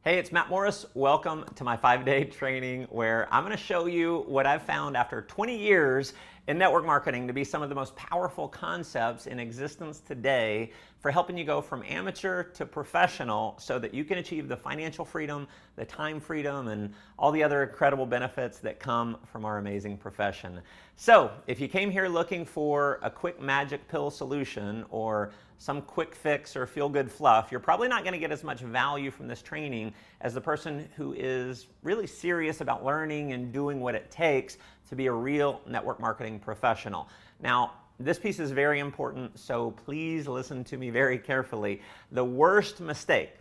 Hey, it's Matt Morris. Welcome to my 5-day training where I'm going to show you what I've found after 20 years in network marketing to be some of the most powerful concepts in existence today for helping you go from amateur to professional so that you can achieve the financial freedom, the time freedom, and all the other incredible benefits that come from our amazing profession. So, if you came here looking for a quick magic pill solution or some quick fix or feel-good fluff, you're probably not going to get as much value from this training as the person who is really serious about learning and doing what it takes to be a real network marketing professional. Now, this piece is very important, so please listen to me very carefully. The worst mistake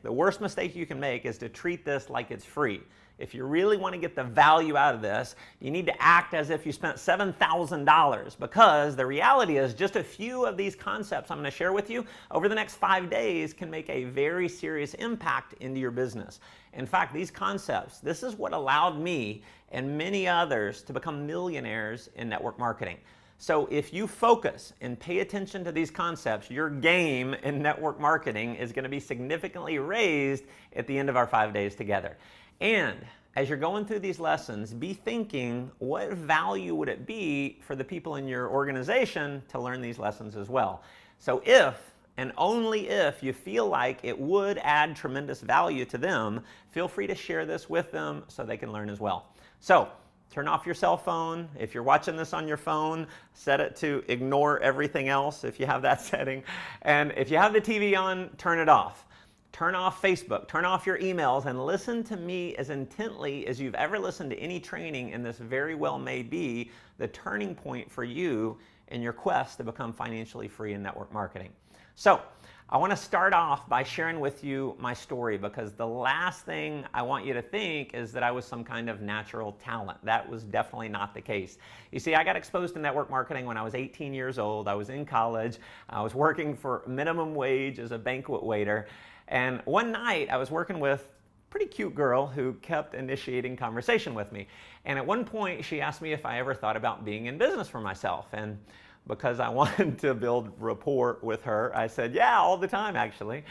you can make is to treat this like it's free. If you really want to get the value out of this, you need to act as if you spent $7,000, because the reality is just a few of these concepts I'm going to share with you over the next 5 days can make a very serious impact into your business. In fact, these concepts, this is what allowed me and many others to become millionaires in network marketing. So if you focus and pay attention to these concepts, your game in network marketing is going to be significantly raised at the end of our 5 days together. And as you're going through these lessons, be thinking, what value would it be for the people in your organization to learn these lessons as well? So if, and only if, you feel like it would add tremendous value to them, feel free to share this with them so they can learn as well. So, turn off your cell phone. If you're watching this on your phone, set it to ignore everything else if you have that setting. And if you have the TV on, turn it off. Turn off Facebook, turn off your emails, and listen to me as intently as you've ever listened to any training, and this very well may be the turning point for you in your quest to become financially free in network marketing. So, I want to start off by sharing with you my story, because the last thing I want you to think is that I was some kind of natural talent. That was definitely not the case. You see, I got exposed to network marketing when I was 18 years old. I was in college. I was working for minimum wage as a banquet waiter. And one night I was working with a pretty cute girl who kept initiating conversation with me. And at one point she asked me if I ever thought about being in business for myself. And because I wanted to build rapport with her, I said, yeah, all the time actually.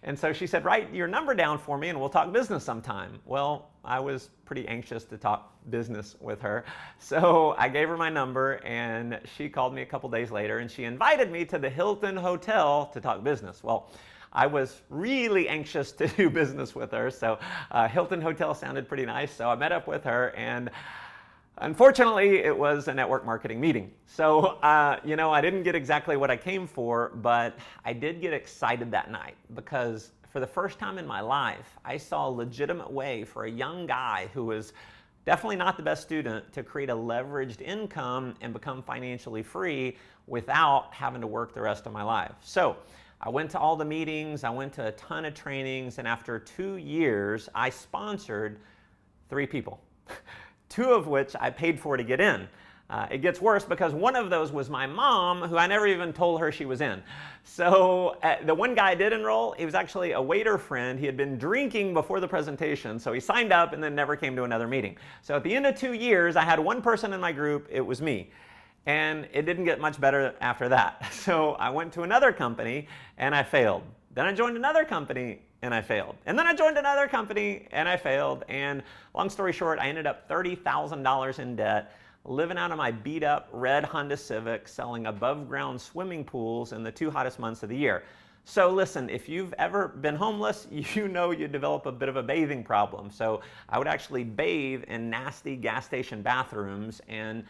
And so she said, write your number down for me and we'll talk business sometime. Well, I was pretty anxious to talk business with her. So I gave her my number and she called me a couple days later and she invited me to the Hilton Hotel to talk business. Well, I was really anxious to do business with her, so Hilton Hotel sounded pretty nice, so I met up with her, and unfortunately, it was a network marketing meeting. So, you know, I didn't get exactly what I came for, but I did get excited that night, because for the first time in my life, I saw a legitimate way for a young guy who was definitely not the best student to create a leveraged income and become financially free without having to work the rest of my life. So, I went to all the meetings, I went to a ton of trainings, and after 2 years, I sponsored 3 people, 2 of which I paid for to get in. It gets worse because one of those was my mom, who I never even told her she was in. So the one guy did enroll. He was actually a waiter friend. He had been drinking before the presentation, so he signed up and then never came to another meeting. So at the end of 2 years, I had one person in my group. It was me. And it didn't get much better after that. So I went to another company and I failed. Then I joined another company and I failed. And then I joined another company and I failed. And long story short, I ended up $30,000 in debt, living out of my beat up red Honda Civic, selling above ground swimming pools in the 2 hottest months of the year. So listen, if you've ever been homeless, you know you develop a bit of a bathing problem. So I would actually bathe in nasty gas station bathrooms, and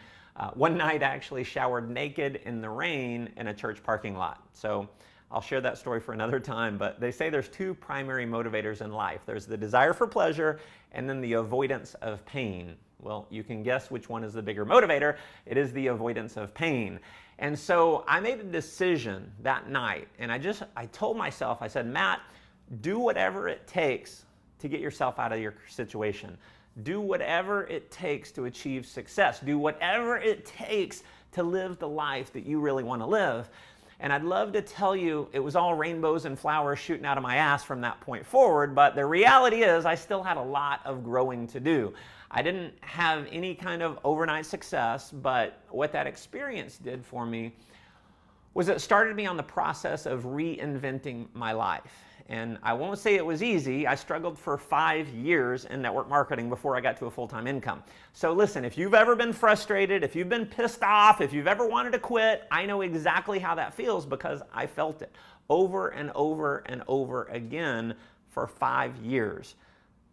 one night I actually showered naked in the rain in a church parking lot. So I'll share that story for another time, but they say there's 2 primary motivators in life. There's the desire for pleasure and then the avoidance of pain. Well, you can guess which one is the bigger motivator. It is the avoidance of pain. And so I made a decision that night, and I told myself, I said, Matt, do whatever it takes to get yourself out of your situation. Do whatever it takes to achieve success. Do whatever it takes to live the life that you really want to live. And I'd love to tell you it was all rainbows and flowers shooting out of my ass from that point forward, but the reality is I still had a lot of growing to do. I didn't have any kind of overnight success, but what that experience did for me was it started me on the process of reinventing my life. And I won't say it was easy. I struggled for 5 years in network marketing before I got to a full-time income. So listen, if you've ever been frustrated, if you've been pissed off, if you've ever wanted to quit, I know exactly how that feels because I felt it over and over and over again for 5 years.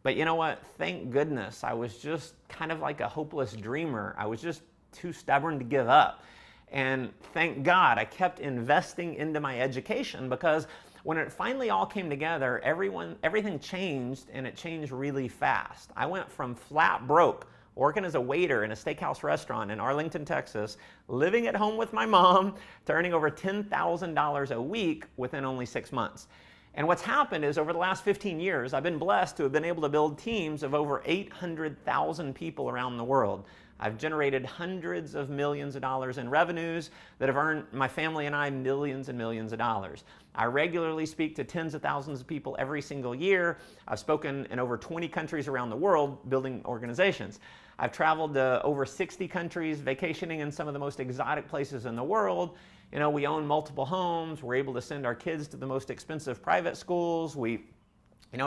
But you know what? Thank goodness I was just kind of like a hopeless dreamer. I was just too stubborn to give up. And thank God I kept investing into my education, because when it finally all came together, everything changed, and it changed really fast. I went from flat broke, working as a waiter in a steakhouse restaurant in Arlington, Texas, living at home with my mom, to earning over $10,000 a week within only 6 months. And what's happened is, over the last 15 years, I've been blessed to have been able to build teams of over 800,000 people around the world. I've generated hundreds of millions of dollars in revenues that have earned my family and I millions and millions of dollars. I regularly speak to tens of thousands of people every single year. I've spoken in over 20 countries around the world building organizations. I've traveled to over 60 countries, vacationing in some of the most exotic places in the world. You know, we own multiple homes. We're able to send our kids to the most expensive private schools. We,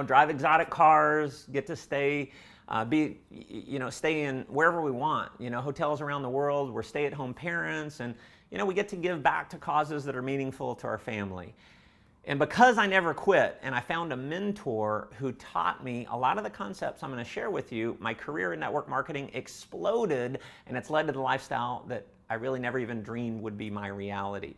drive exotic cars, get to stay in wherever we want, hotels around the world. We're stay-at-home parents, and, we get to give back to causes that are meaningful to our family. And because I never quit, and I found a mentor who taught me a lot of the concepts I'm going to share with you, my career in network marketing exploded, and it's led to the lifestyle that I really never even dreamed would be my reality.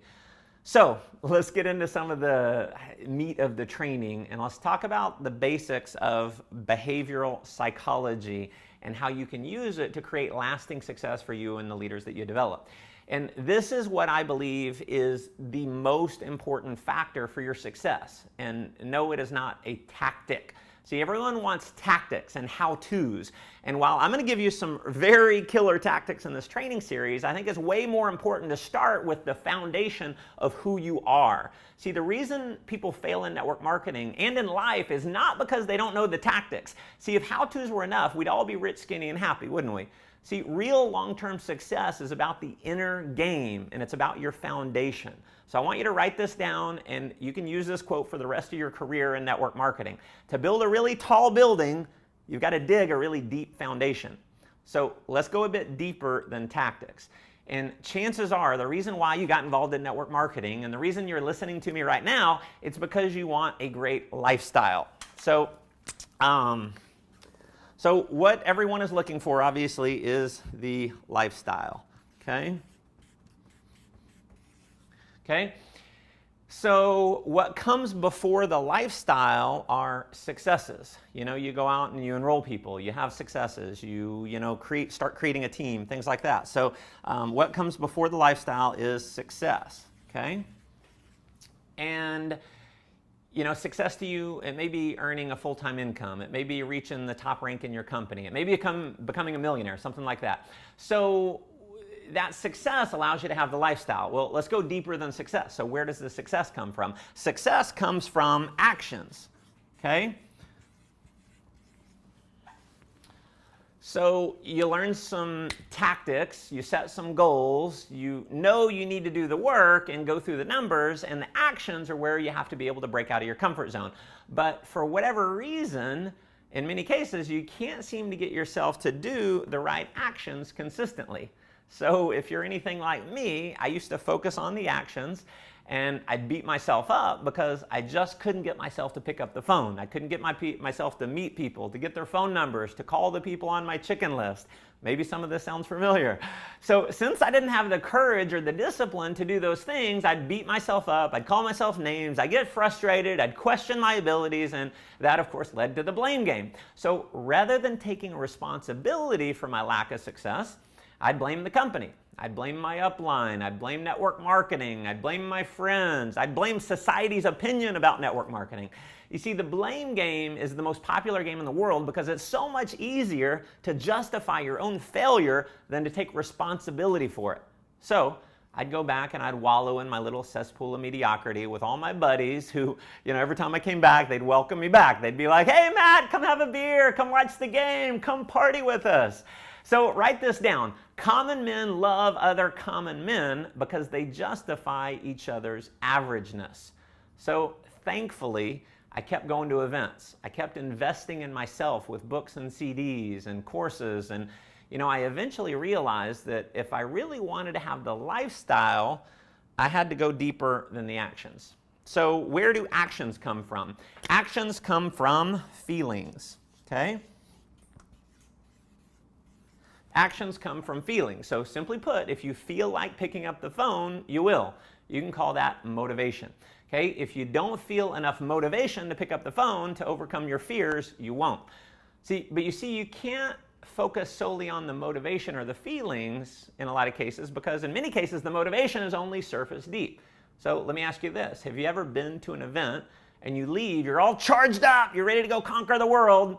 So let's get into some of the meat of the training, and let's talk about the basics of behavioral psychology and how you can use it to create lasting success for you and the leaders that you develop. And this is what I believe is the most important factor for your success. And no, it is not a tactic. See, everyone wants tactics and how-tos. And while I'm going to give you some very killer tactics in this training series, I think it's way more important to start with the foundation of who you are. See, the reason people fail in network marketing and in life is not because they don't know the tactics. See, if how-tos were enough, we'd all be rich, skinny, and happy, wouldn't we? See, real long-term success is about the inner game, and it's about your foundation. So I want you to write this down, and you can use this quote for the rest of your career in network marketing. To build a really tall building, you've got to dig a really deep foundation. So let's go a bit deeper than tactics. And chances are the reason why you got involved in network marketing, and the reason you're listening to me right now, it's because you want a great lifestyle. So what everyone is looking for, obviously, is the lifestyle, okay? Okay? So what comes before the lifestyle are successes. You go out and you enroll people, you have successes, you start creating a team, things like that. So what comes before the lifestyle is success, okay? And success to you, it may be earning a full-time income. It may be reaching the top rank in your company. It may be becoming a millionaire, something like that. So that success allows you to have the lifestyle. Well, let's go deeper than success. So where does the success come from? Success comes from actions, okay? So you learn some tactics, you set some goals, you know you need to do the work and go through the numbers, and the actions are where you have to be able to break out of your comfort zone. But for whatever reason, in many cases, you can't seem to get yourself to do the right actions consistently. So if you're anything like me, I used to focus on the actions, and I'd beat myself up because I just couldn't get myself to pick up the phone. I couldn't get myself to meet people, to get their phone numbers, to call the people on my chicken list. Maybe some of this sounds familiar. So since I didn't have the courage or the discipline to do those things, I'd beat myself up, I'd call myself names, I'd get frustrated, I'd question my abilities, and that, of course, led to the blame game. So rather than taking responsibility for my lack of success, I'd blame the company. I'd blame my upline. I'd blame network marketing. I'd blame my friends. I'd blame society's opinion about network marketing. You see, the blame game is the most popular game in the world because it's so much easier to justify your own failure than to take responsibility for it. So I'd go back and I'd wallow in my little cesspool of mediocrity with all my buddies who, every time I came back, they'd welcome me back. They'd be like, "Hey, Matt, come have a beer. Come watch the game. Come party with us." So write this down. Common men love other common men because they justify each other's averageness. So thankfully, I kept going to events. I kept investing in myself with books and CDs and courses. And, I eventually realized that if I really wanted to have the lifestyle, I had to go deeper than the actions. So where do actions come from? Actions come from feelings, okay? Actions come from feelings. So simply put, if you feel like picking up the phone, you will. You can call that motivation. Okay? If you don't feel enough motivation to pick up the phone to overcome your fears, you won't. But you can't focus solely on the motivation or the feelings in a lot of cases, because in many cases the motivation is only surface deep. So let me ask you this. Have you ever been to an event and you leave, you're all charged up, you're ready to go conquer the world,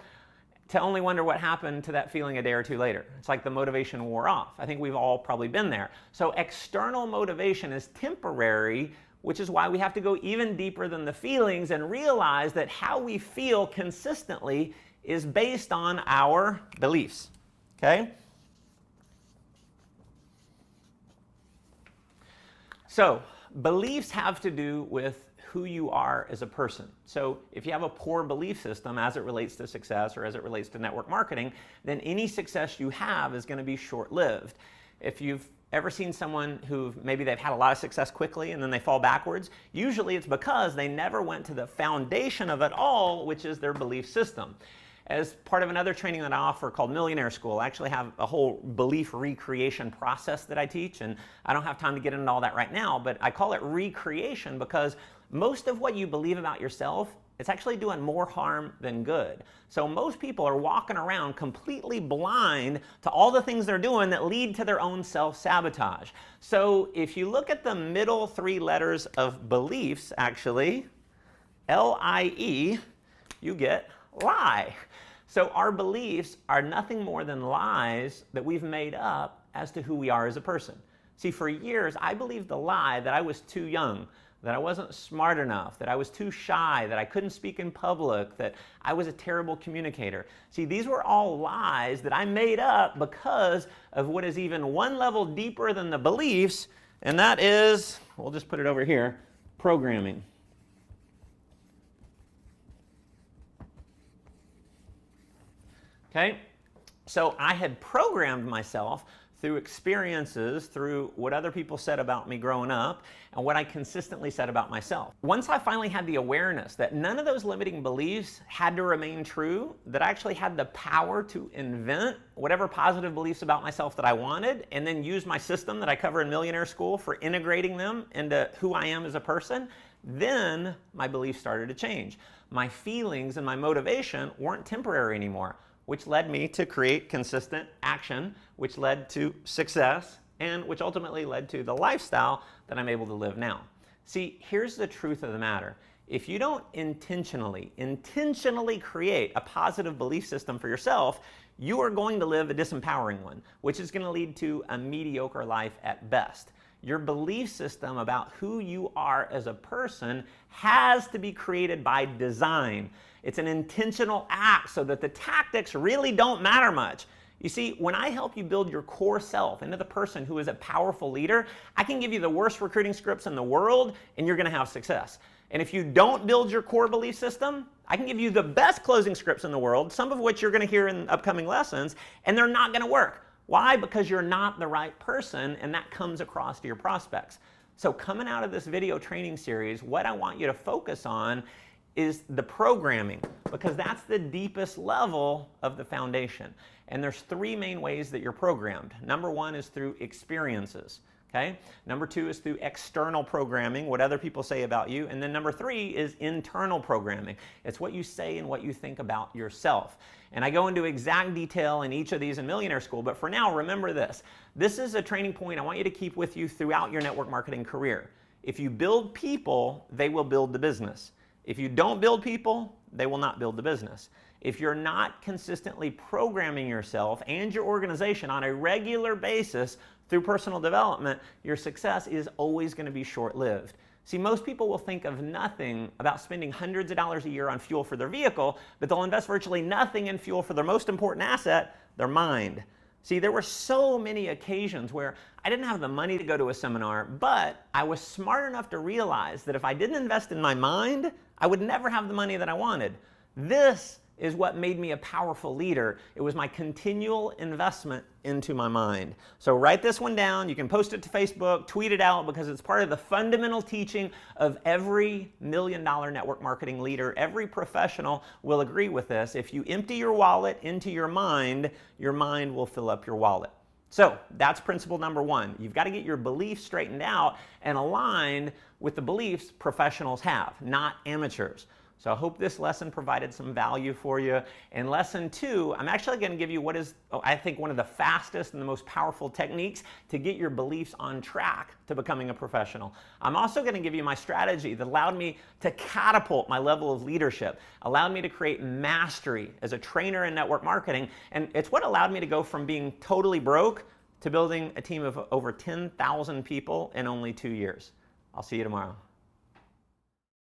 to only wonder what happened to that feeling a day or two later? It's like the motivation wore off. I think we've all probably been there. So external motivation is temporary, which is why we have to go even deeper than the feelings and realize that how we feel consistently is based on our beliefs, okay? So beliefs have to do with who you are as a person. So if you have a poor belief system as it relates to success or as it relates to network marketing, then any success you have is going to be short-lived. If you've ever seen someone who maybe they've had a lot of success quickly and then they fall backwards, usually it's because they never went to the foundation of it all, which is their belief system. As part of another training that I offer called Millionaire School, I actually have a whole belief recreation process that I teach, and I don't have time to get into all that right now, but I call it recreation because most of what you believe about yourself, it's actually doing more harm than good. So most people are walking around completely blind to all the things they're doing that lead to their own self-sabotage. So if you look at the middle three letters of beliefs, actually, L-I-E, you get lie. So our beliefs are nothing more than lies that we've made up as to who we are as a person. See, for years, I believed the lie that I was too young, that I wasn't smart enough, that I was too shy, that I couldn't speak in public, that I was a terrible communicator. See, these were all lies that I made up because of what is even one level deeper than the beliefs, and that is, we'll just put it over here, programming. Okay? So I had programmed myself through experiences, through what other people said about me growing up, and what I consistently said about myself. Once I finally had the awareness that none of those limiting beliefs had to remain true, that I actually had the power to invent whatever positive beliefs about myself that I wanted, and then use my system that I cover in Millionaire School for integrating them into who I am as a person, then my beliefs started to change. My feelings and my motivation weren't temporary anymore, which led me to create consistent action, which led to success, and which ultimately led to the lifestyle that I'm able to live now. See, here's the truth of the matter. If you don't intentionally create a positive belief system for yourself, you are going to live a disempowering one, which is going to lead to a mediocre life at best. Your belief system about who you are as a person has to be created by design. It's an intentional act so that the tactics really don't matter much. You see, when I help you build your core self into the person who is a powerful leader, I can give you the worst recruiting scripts in the world and you're going to have success. And if you don't build your core belief system, I can give you the best closing scripts in the world, some of which you're going to hear in upcoming lessons, and they're not going to work. Why? Because you're not the right person, and that comes across to your prospects. So coming out of this video training series, what I want you to focus on is the programming, because that's the deepest level of the foundation. And there's three main ways that you're programmed. Number one is through experiences. Okay? Number two is through external programming, what other people say about you. And then number three is internal programming. It's what you say and what you think about yourself. And I go into exact detail in each of these in Millionaire School, but for now, remember this. This is a training point I want you to keep with you throughout your network marketing career. If you build people, they will build the business. If you don't build people, they will not build the business. If you're not consistently programming yourself and your organization on a regular basis through personal development, your success is always going to be short-lived. See, most people will think of nothing about spending hundreds of dollars a year on fuel for their vehicle, but they'll invest virtually nothing in fuel for their most important asset, their mind. See, there were so many occasions where I didn't have the money to go to a seminar, but I was smart enough to realize that if I didn't invest in my mind, I would never have the money that I wanted. This is what made me a powerful leader. It was my continual investment into my mind. So write this one down. You can post it to Facebook, tweet it out, because it's part of the fundamental teaching of every million-dollar network marketing leader. Every professional will agree with this. If you empty your wallet into your mind will fill up your wallet. So that's principle number one. You've got to get your beliefs straightened out and aligned with the beliefs professionals have, not amateurs. So I hope this lesson provided some value for you. In lesson 2, I'm actually going to give you what is, I think, one of the fastest and the most powerful techniques to get your beliefs on track to becoming a professional. I'm also going to give you my strategy that allowed me to catapult my level of leadership, allowed me to create mastery as a trainer in network marketing, and it's what allowed me to go from being totally broke to building a team of over 10,000 people in only 2 years. I'll see you tomorrow.